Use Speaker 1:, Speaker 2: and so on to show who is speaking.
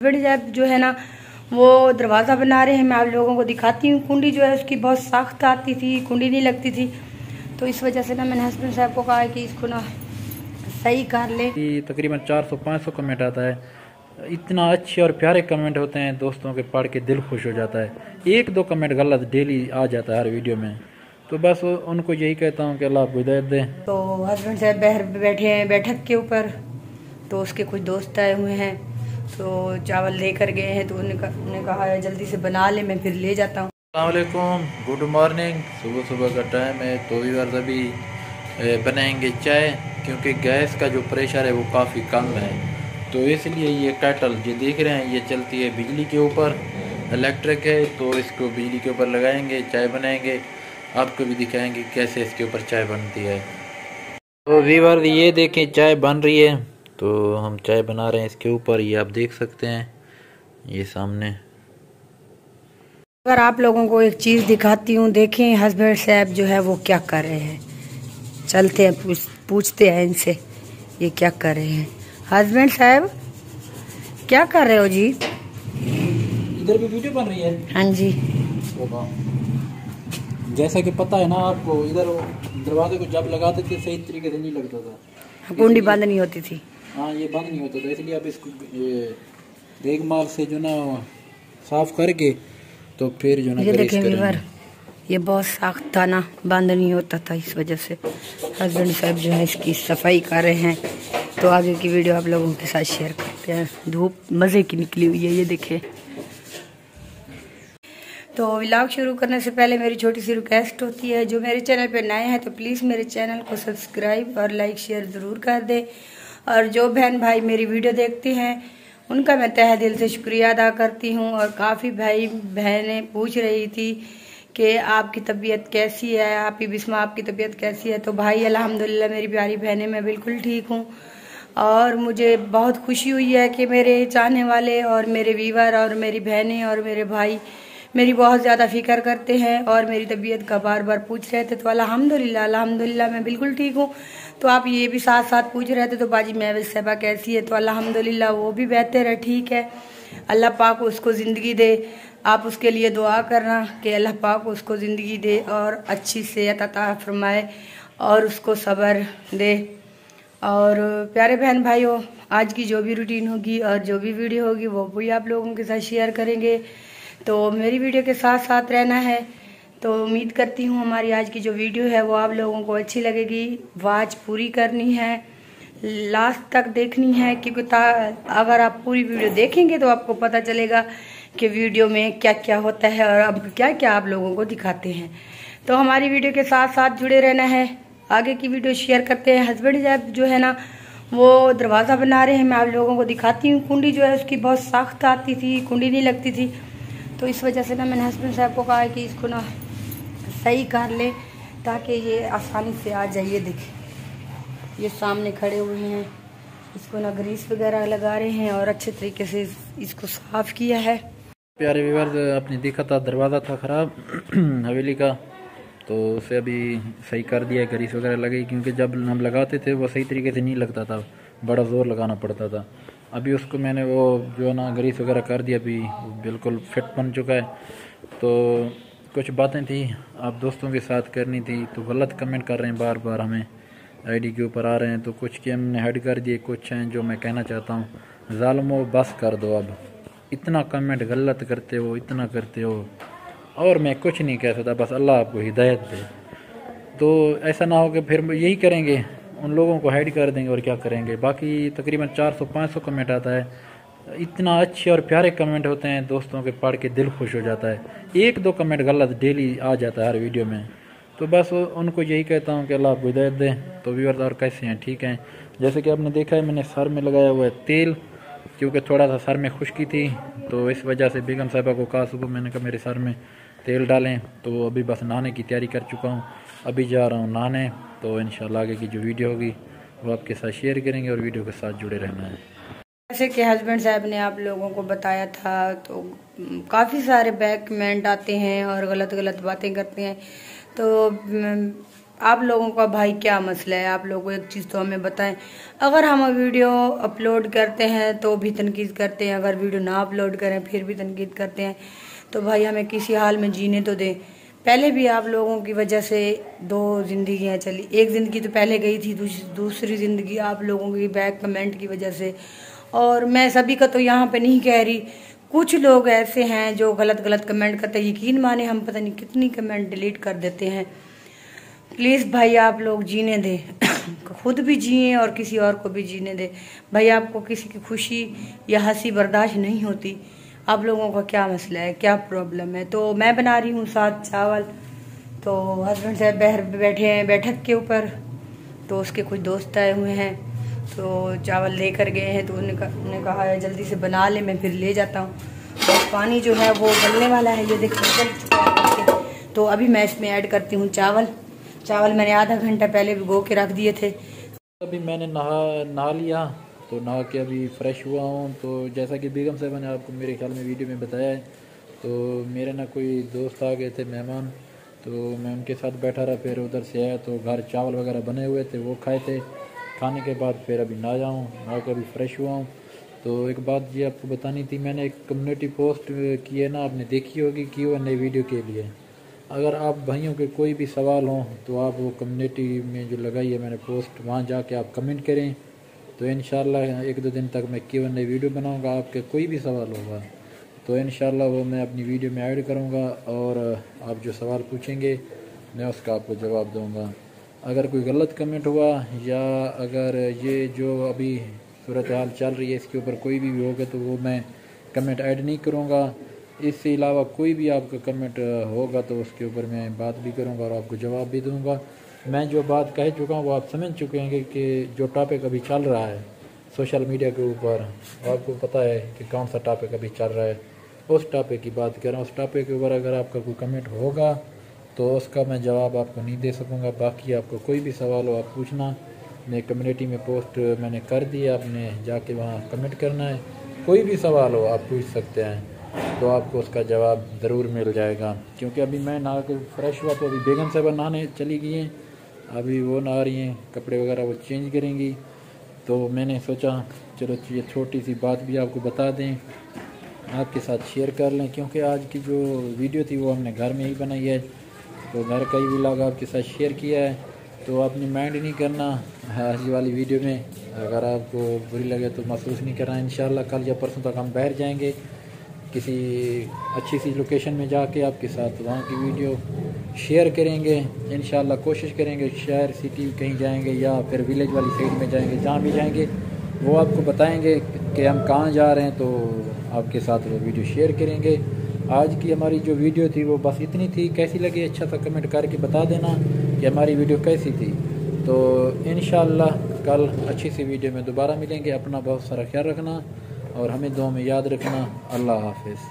Speaker 1: बड़ी साहब जो है ना वो दरवाज़ा बना रहे हैं। मैं आप लोगों को दिखाती हूँ। कुंडी जो है उसकी बहुत सख्त आती थी, कुंडी नहीं लगती थी, तो इस वजह से ना मैंने हस्बैंड साहब को कहा है कि इसको ना सही कर ले।
Speaker 2: तकरीबन 400-500 कमेंट आता है। इतना अच्छे और प्यारे कमेंट होते हैं, दोस्तों के पढ़ के दिल खुश हो जाता है। 1-2 कमेंट गलत डेली आ जाता है हर वीडियो में, तो बस उनको यही कहता हूँ कि अल्लाह आपको हिदायत दे।
Speaker 1: तो हस्बैंड साहब बाहर बैठे हैं बैठक के ऊपर, तो उसके कुछ दोस्त आए हुए हैं, तो चावल लेकर गए हैं, तो उन्हें कहा है जल्दी से बना ले, मैं फिर ले जाता हूँ।
Speaker 2: अस्सलाम वालेकुम, गुड मॉर्निंग। सुबह का टाइम है, तो व्यूअर्स अभी बनाएंगे चाय, क्योंकि गैस का जो प्रेशर है वो काफ़ी कम है, तो इसलिए ये केटल जो देख रहे हैं ये चलती है बिजली के ऊपर, इलेक्ट्रिक है, तो इसको बिजली के ऊपर लगाएंगे, चाय बनाएंगे, आपको भी दिखाएंगे कैसे इसके ऊपर चाय बनती है। तो व्यूअर्स ये देखें चाय बन रही है, तो हम चाय बना रहे हैं इसके ऊपर, ये आप देख सकते हैं ये सामने।
Speaker 1: अगर आप लोगों को एक चीज़ दिखाती हूँ, देखें हस्बैंड साहब जो है वो क्या कर रहे हैं। चलते हैं पूछते हैं इनसे ये क्या कर रहे हैं। हस्बैंड साहब क्या कर रहे हो जी?
Speaker 2: इधर भी वीडियो बन रही है।
Speaker 1: हाँ जी,
Speaker 2: जैसा कि पता है ना आपको, इधर दरवाजे को जब लगाते थे सही तरीके से नहीं लगता था,
Speaker 1: कुंडी बंद नहीं होती थी।
Speaker 2: हाँ ये बंद नहीं होता था, इसलिए अब इसको देखभाल से जो ना साफ करके तो फिर जो ना
Speaker 1: ये देखें व्यूअर, ये बहुत सख्त था ना, बंद नहीं होता था, इस वजह से हस्बैंड साहब जो है इसकी सफाई कर रहे हैं। तो आगे की वीडियो आप लोगों के साथ शेयर करते हैं। धूप मज़े की निकली हुई है, ये देखें। तो व्लॉग शुरू करने से पहले मेरी छोटी सी रिक्वेस्ट होती है, जो मेरे चैनल पे नए हैं तो प्लीज़ मेरे चैनल को सब्सक्राइब और लाइक शेयर ज़रूर कर दें, और जो बहन भाई मेरी वीडियो देखते हैं उनका मैं तहे दिल से शुक्रिया अदा करती हूँ। और काफ़ी भाई बहनें पूछ रही थी कि आपकी तबीयत कैसी है, आपकी बिस्मा आपकी तबीयत कैसी है। तो भाई अल्हम्दुलिल्लाह मेरी प्यारी बहनें मैं बिल्कुल ठीक हूँ, और मुझे बहुत खुशी हुई है कि मेरे चाहने वाले और मेरे व्यूअर और मेरी बहनें और मेरे भाई मेरी बहुत ज़्यादा फिक्र करते हैं और मेरी तबीयत का बार बार पूछ रहे थे। तो अल्हम्दुलिल्लाह मैं बिल्कुल ठीक हूँ। तो आप ये भी साथ साथ पूछ रहे थे तो बाजी महविश साहबा कैसी है, तो अल्हम्दुलिल्लाह वो भी बेहतर है, ठीक है। अल्लाह पाक उसको ज़िंदगी दे, आप उसके लिए दुआ करना कि अल्लाह पाक उसको ज़िंदगी दे और अच्छी सेहत अता फरमाए और उसको सब्र दे। और प्यारे बहन भाइयों, आज की जो भी रूटीन होगी और जो भी वीडियो होगी वो भी आप लोगों के साथ शेयर करेंगे, तो मेरी वीडियो के साथ साथ रहना है। तो उम्मीद करती हूँ हमारी आज की जो वीडियो है वो आप लोगों को अच्छी लगेगी। वॉच पूरी करनी है, लास्ट तक देखनी है, क्योंकि अगर आप पूरी वीडियो देखेंगे तो आपको पता चलेगा कि वीडियो में क्या क्या होता है और अब क्या क्या आप लोगों को दिखाते हैं। तो हमारी वीडियो के साथ साथ जुड़े रहना है। आगे की वीडियो शेयर करते हैं। हस्बैंड साहब जो है ना वो दरवाज़ा बना रहे हैं। मैं आप लोगों को दिखाती हूँ। कुंडी जो है उसकी बहुत सख्त आती थी, कुंडी नहीं लगती थी, तो इस वजह से ना मैंने हस्बैंड साहब को कहा है कि इसको ना सही कर ले ताकि ये आसानी से आ जाइए। देखिए ये सामने खड़े हुए हैं, इसको ना ग्रीस वगैरह लगा रहे हैं और अच्छे तरीके से इसको साफ किया है।
Speaker 2: प्यारे व्यूअर्स, आपने देखा था दरवाज़ा था ख़राब हवेली का, तो उसे अभी सही कर दिया है, ग्रीस वगैरह लगी, क्योंकि जब हम लगाते थे वो सही तरीके से नहीं लगता था, बड़ा ज़ोर लगाना पड़ता था। अभी उसको मैंने वो जो ना ग्रीस वगैरह कर दिया, अभी बिल्कुल फिट बन चुका है। तो कुछ बातें थी आप दोस्तों के साथ करनी थी, तो गलत कमेंट कर रहे हैं बार बार, हमें आईडी के ऊपर आ रहे हैं, तो कुछ के हमने हट कर दिए, कुछ हैं जो मैं कहना चाहता हूँ। ज़ालिमो बस कर दो, अब इतना कमेंट गलत करते हो, इतना करते हो, और मैं कुछ नहीं कह सकता, बस अल्लाह आपको हिदायत दे। तो ऐसा ना हो कि फिर यही करेंगे, उन लोगों को हाइड कर देंगे और क्या करेंगे। बाकी तकरीबन 400-500 कमेंट आता है। इतना अच्छे और प्यारे कमेंट होते हैं, दोस्तों के पढ़ के दिल खुश हो जाता है। 1-2 कमेंट गलत डेली आ जाता है हर वीडियो में, तो बस उनको यही कहता हूँ कि अल्लाह आपको हिदायत दे। तो व्यूअर्स और कैसे हैं, ठीक हैं? जैसे कि आपने देखा है मैंने सर में लगाया हुआ है तेल, क्योंकि थोड़ा सा सर में खुश्की थी, तो इस वजह से बेगम साहिबा को कहा सुबह, मैंने कहा मेरे सर में तेल डालें, तो अभी बस नहाने की तैयारी कर चुका हूँ, अभी जा रहा हूँ नहाने। तो इंशाल्लाह आगे की जो वीडियो होगी वो आपके साथ शेयर करेंगे और वीडियो के साथ जुड़े रहना है।
Speaker 1: जैसे कि हस्बैंड साहब ने आप लोगों को बताया था, तो काफ़ी सारे बैक कमेंट आते हैं और गलत गलत बातें करते हैं। तो आप लोगों का भाई क्या मसला है, आप लोगों एक चीज़ तो हमें बताएं। अगर हम वीडियो अपलोड करते हैं तो भी तनकीद करते हैं, अगर वीडियो ना अपलोड करें फिर भी तनकीद करते हैं। तो भाई हमें किसी हाल में जीने तो दें। पहले भी आप लोगों की वजह से 2 ज़िंदगियाँ चली, एक ज़िंदगी तो पहले गई थी, दूसरी ज़िंदगी आप लोगों की बैक कमेंट की वजह से। और मैं सभी का तो यहाँ पे नहीं कह रही, कुछ लोग ऐसे हैं जो गलत कमेंट करते हैं। यकीन माने हम पता नहीं कितनी कमेंट डिलीट कर देते हैं। प्लीज़ भाई आप लोग जीने दें खुद भी जिए और किसी और को भी जीने दें। भाई आपको किसी की खुशी या हंसी बर्दाश्त नहीं होती, आप लोगों का क्या मसला है, क्या प्रॉब्लम है। तो मैं बना रही हूँ 7 चावल। तो हस्बैंड साहब बाहर बैठे हैं बैठक के ऊपर, तो उसके कुछ दोस्त आए हुए हैं तो चावल लेकर गए हैं। तो उन्होंने कहा है जल्दी से बना ले, मैं फिर ले जाता हूँ। तो पानी जो है वो गलने वाला है, ये देखिए गल चुका है। तो अभी मैं इसमें ऐड करती हूँ चावल मैंने आधा घंटा पहले भिगो के रख दिए थे।
Speaker 2: अभी मैंने नहा लिया, तो नहा के अभी फ्रेश हुआ हूँ। तो जैसा कि बेगम साहब ने आपको मेरे ख्याल में वीडियो में बताया है, तो मेरे ना कोई दोस्त आ गए थे मेहमान, तो मैं उनके साथ बैठा रहा। फिर उधर से आया तो घर चावल वगैरह बने हुए थे, वो खाए थे। खाने के बाद फिर अभी नहा के अभी फ्रेश हुआ हूँ। तो एक बात ये आपको बतानी थी, मैंने एक कम्युनिटी पोस्ट की है ना, आपने देखी होगी Q&A वीडियो के लिए। अगर आप भाइयों के कोई भी सवाल हों तो आप वो कम्युनिटी में जो लगाई है मैंने पोस्ट, वहाँ जाके आप कमेंट करें। तो इंशाल्लाह 1-2 दिन तक मैं Q&A वीडियो बनाऊंगा। आपके कोई भी सवाल होगा तो इंशाल्लाह वो मैं अपनी वीडियो में ऐड करूंगा, और आप जो सवाल पूछेंगे मैं उसका आपको जवाब दूंगा। अगर कोई गलत कमेंट हुआ या अगर ये जो अभी सूरत हाल चल रही है इसके ऊपर कोई भी होगा तो वो मैं कमेंट ऐड नहीं करूँगा। इससे अलावा कोई भी आपका कमेंट होगा तो उसके ऊपर मैं बात भी करूँगा और आपको जवाब भी दूँगा। मैं जो बात कह चुका हूँ वो आप समझ चुके हैं कि जो टॉपिक अभी चल रहा है सोशल मीडिया के ऊपर, आपको पता है कि कौन सा टॉपिक अभी चल रहा है, उस टॉपिक की बात कर रहा हूँ। उस टॉपिक के ऊपर अगर आपका कोई कमेंट होगा तो उसका मैं जवाब आपको नहीं दे सकूँगा। बाकी आपको कोई भी सवाल हो आप पूछना, मैं कम्युनिटी में पोस्ट मैंने कर दी है, आपने जाके वहाँ कमेंट करना है। कोई भी सवाल हो आप पूछ सकते हैं, तो आपको उसका जवाब ज़रूर मिल जाएगा। क्योंकि अभी मैं नहा के फ्रेश हुआ तो अभी बेगम साहबा नहाने चली गई हैं, अभी वो नहा रही हैं, कपड़े वगैरह वो चेंज करेंगी। तो मैंने सोचा चलो ये छोटी सी बात भी आपको बता दें, आपके साथ शेयर कर लें। क्योंकि आज की जो वीडियो थी वो हमने घर में ही बनाई है, तो घर का ही व्लॉग आपके साथ शेयर किया है। तो आपने माइंड नहीं करना आज वाली वीडियो में, अगर आपको बुरी लगे तो महसूस नहीं करना। इंशाल्लाह कल या परसों तक हम बाहर जाएंगे किसी अच्छी सी लोकेशन में जाके आपके साथ वहाँ की वीडियो शेयर करेंगे। इंशाल्लाह कोशिश करेंगे शहर सिटी कहीं जाएंगे या फिर विलेज वाली साइड में जाएंगे, जहाँ भी जाएंगे वो आपको बताएंगे कि हम कहाँ जा रहे हैं, तो आपके साथ वो वीडियो शेयर करेंगे। आज की हमारी जो वीडियो थी वो बस इतनी थी। कैसी लगी अच्छा सा कमेंट करके बता देना कि हमारी वीडियो कैसी थी। तो इंशाल्लाह कल अच्छी सी वीडियो में दोबारा मिलेंगे। अपना बहुत सारा ख्याल रखना और हमें दुआ में याद रखना। अल्लाह हाफिज़।